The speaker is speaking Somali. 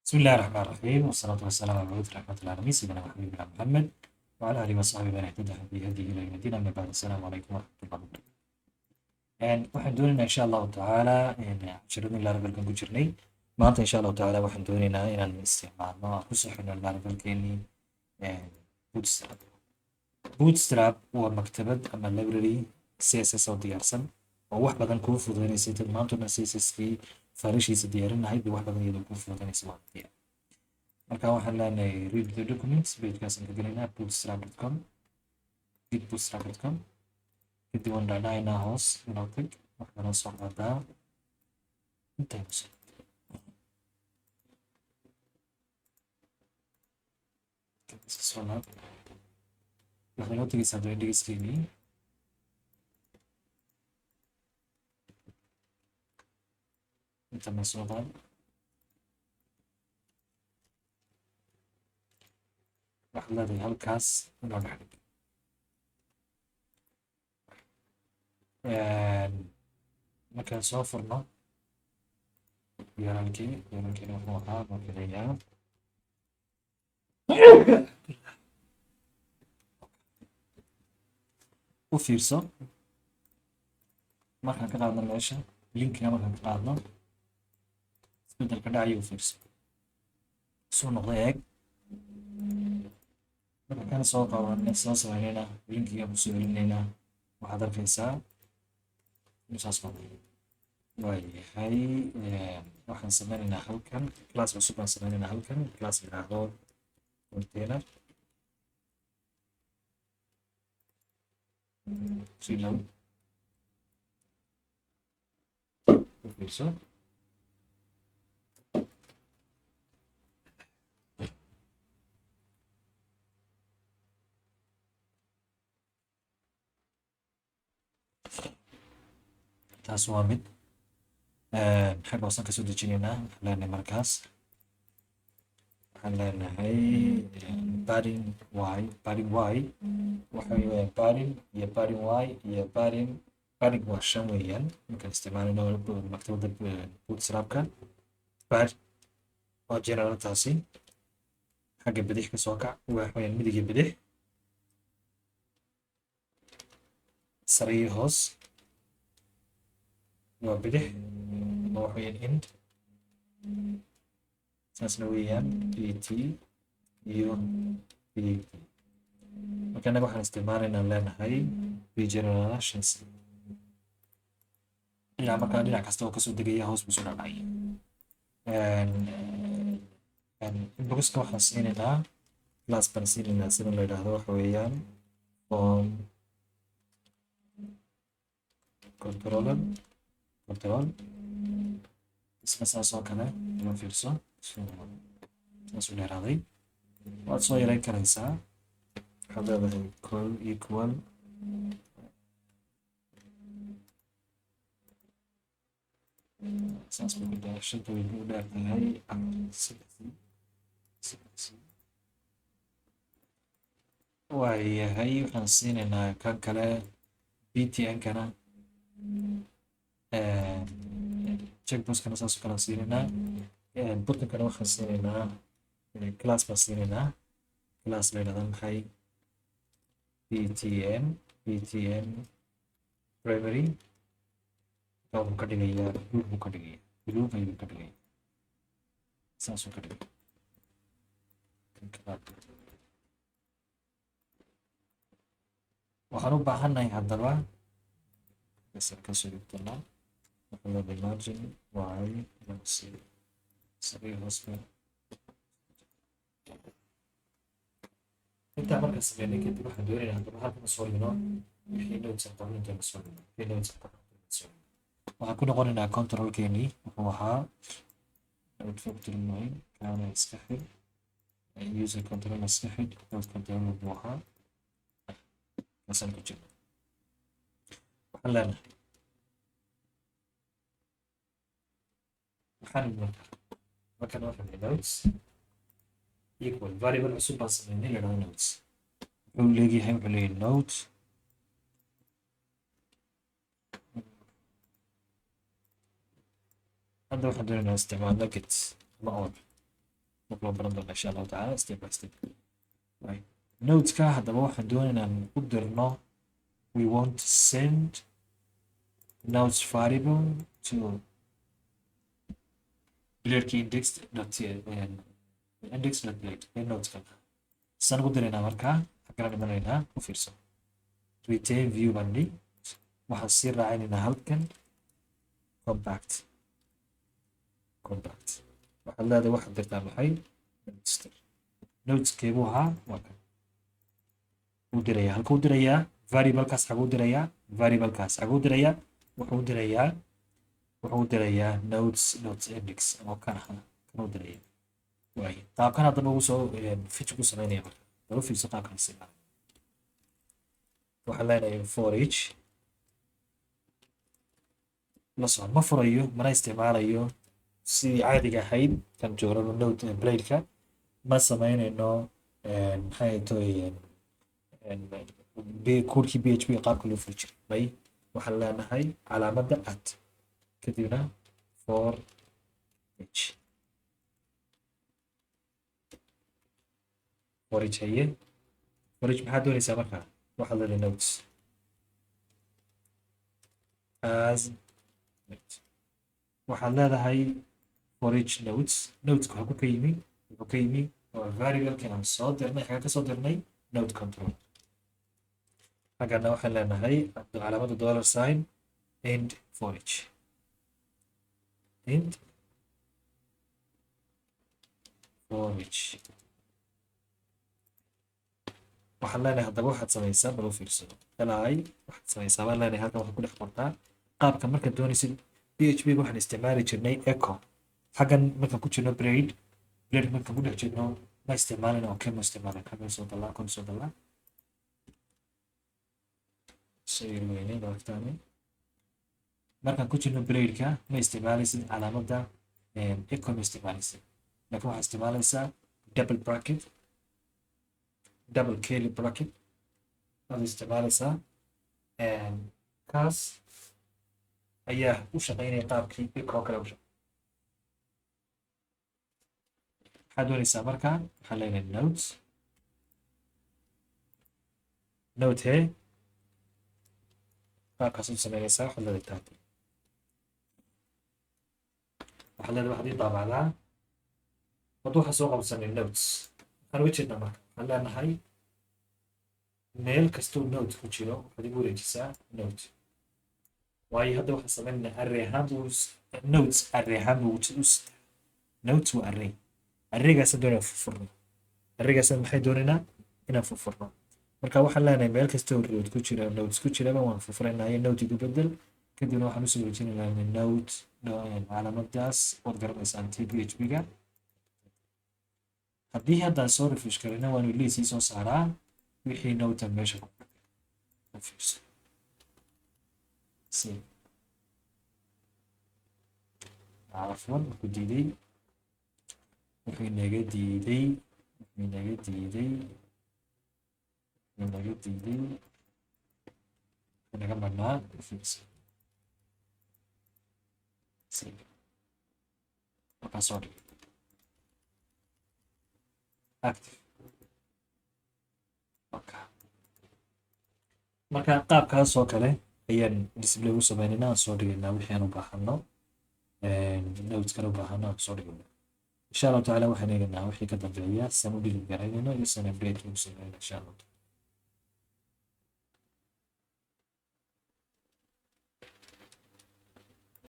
بسم الله الرحمن الرحيم والصلاة والسلام على مبعوث رحمة العالمين سيدنا وحبيبنا محمد وعلى آله وصحبه من اهتدى بهديه إلى يوم الدين أما بعد السلام عليكم ورحمة الله وبركاته. waxaan doonaynaa insha allahu tacaala casharadii laarabalkan ku jirnay maanta insha allahu tacaala waxaan doonaynaa inaan isticmaalno aan ku saxino laarabalkeenii bootstrap. Bootstrap waa maktabad ama library CSS oo diyaarsan oo wax badan kuu fududeynaysa intaad maantuna CSS-kii faalashiisa diyaarinahay wax badan iyadoo kuu fududeynaysa waa diyaar. marka waxaan leenahay read the documents pagekaasaan ka gelaynaa bootstrap.com git bootstrap.com kadib waan dhacdhacaynaa hoos inoo tag waxaana soo qaadaa intaynu soo laab waxay noo tegaysaa daba dhegeyskeenii intana soo qaad waxaad leedahay halkaas inoo dhex dhig markaan soo furno yaraalkiina wuxuu ahaa markadayaa u fiirso markaan ka qaadno meesha linkiga markaan ka qaadno isbedelka dhacayo u fiirso suu noqda eeg markaan kana soo qabanay soo sameynayna linkiga kusoo celinaynaa waxaad arkaysaa saas waayahay waxaan sameynaynaa halkan class cusub baan sameynaynaa halkan class yidhaahdo container reload u fiirso taas waa mid xagga hoosaan kasoo dejinaynaa waxaan leenahay markaas waxaan leenahay padding y waxa weeyaan padding iyo padding y iyo padding waa 5 weeyaan markaan isticmaalino maktabadda bootstrapka pad waa general taasi xagga bidix ka soo kac waxa weeyaan midig iyo bidix sare iyo hoos waa bidix oo waxa weeyaan end saasna weeyaan pt iyo pt marka anaga waxaan isticmaalaynaa leenahay regenerations ilaa markaa dhinac kasta oo kasoo degaya hoos buu soo dhacay inboxka waxaan siinaynaa class baan siinaynaa sida la yidhaahdo waxa weeyaan form control isna saas oo kale uma fiirso saas u dheeraaday waad soo yareyn karaysaa waxaad leedahay col equal saas bay shanta way u dheer tahay waayahay waxaan siinaynaa kan kale btn-kana checkboxkana saas oo kale siinaynaa butankana waxaan siinaynaa class baan siinaynaa class la yidhahda maxay btn primary wuxuu ka dhigayaa blue ayuu ka dhigaya saasuu ka dhigay waxaan u baahannahay haddaba kasoo dhigtanaa waxaa margin y sariir hoos intaa markaan sameynay kadib waxaan doonaynaa haddaba halkan soo dhino wixii notes aqoon intaan soo dhino waxaan ku noqonaynaa controlkeenii wuxuu ahaa node factory 9 kaana iska xir user control iska xid node control wuxuu ahaa kaasaan ku jirno waxaan leenahay markaan waxaan notes equal variable cusub baan sameynay la yidhahdo notes wuxuu leeyahay note hadda waxaan doonaynaa isticmaalno git ama on marka baran doona insha allahu tacaala step by step. Right. Nodeska haddaba waxaan doonaa inaan u dirno we want to send nodes variable to bladeky index.blade nodeska saan ugu diraynaa markaa xagana dhimanaynaa u fiirso retain view bandi waxaan sii raacinaynaa halkan compact waxaad leedahay waxaad dirtaa maxay nodeskeebuu ahaa waa kan u diraya halkuu dirayaa variablekaas xaguu dirayaa variablekaas xaguu dirayaa wuxuu dirayaa nodes index oo kan ahaa kanuu diraya waaye qaabkan haddaba ugu soo fitch ku sameynaya marka lagu fiirso qaabkan isticmaal waxaan leenahay for each la socon ma furayo mana isticmaalayo sidii caadiga ahayd kan joogano node bladeka ma sameynayno maxay tahay koodkii php qaabka loo furi jiray bay waxaan leenahay calaamadda at kadibna for each haye for each maxaad doonaysaa markaa waxaad leedahay nodes as waxaad leedahay for each nodeska waxaa ka yimi wuxuu ka yimi oo variablekan aan soo dirnay xaga ka soo dirnay node control xaggana waxaan leenahay calaamadda dollar sign and for each and for each waxaan leenahay haddaba waxaad samaysaa bal u fiirsado li waxaad samaysaa baan leenahay halkan waxaad ku dhex qortaa qaabka markaad doonaysid php waxaan isticmaali jirnay echo xaggan markaan ku jirno blade markaan ku dhex jirno ma isticmaalin oo kema isticmaalin xaggan soo dallaa kon soo dallaa sayir weyne baagtaani markaan ku jirno bladeka ma isticmaalaysid calaamadda echo ma isticmaalaysid laakiin waxaad isticmaalaysaa double curly bracket aad isticmaalaysaa kaas ayaa u shaqeynaya qaabkii echo kale u shaqeynaya waxaad doonaysaa markaa waxaan leenahay note he qaabkaas u sameynaysaa waxaad leedahay taab waxaad leedahay waxaad ii daabacdaa wadda waxaa soo qabsanay notes waxaan uga jeednaa marka waxaan leenahay meel kastuu note ku jiro waxaad igu wareejisaa note waayo hadda waxaan sameynaynaa array ahaan buu notes array ahaan buu notes waa arraygaasaan doonaa furfurno arraygaasaan maxay doonaynaa inaan furfurno marka waxaan leenahay meel kastoo road ku jira notes ku jiraba waan furfuraynayo note igu bedel kadibna waxaan usoo wareejinaynaa note calaamadaas waad garanaysaan php-ga haddii haddaan soo refresh karina waanu liisii soo saaraa wixii note meesha ku fiirso عفوا كديدي وحين جديدي أنا جمعنا فيكس sorry active marka qaabkaas oo kale ayaan display u sameynayna aan soo dhigaynaa wixii aan u baahano noteskan u baahano aan soo dhigaynaa insha allahu tacaala waxaan eegaynaa wixii ka dambeeya san u dhigi garaynayno iyo san update ugu sameynayna insha allah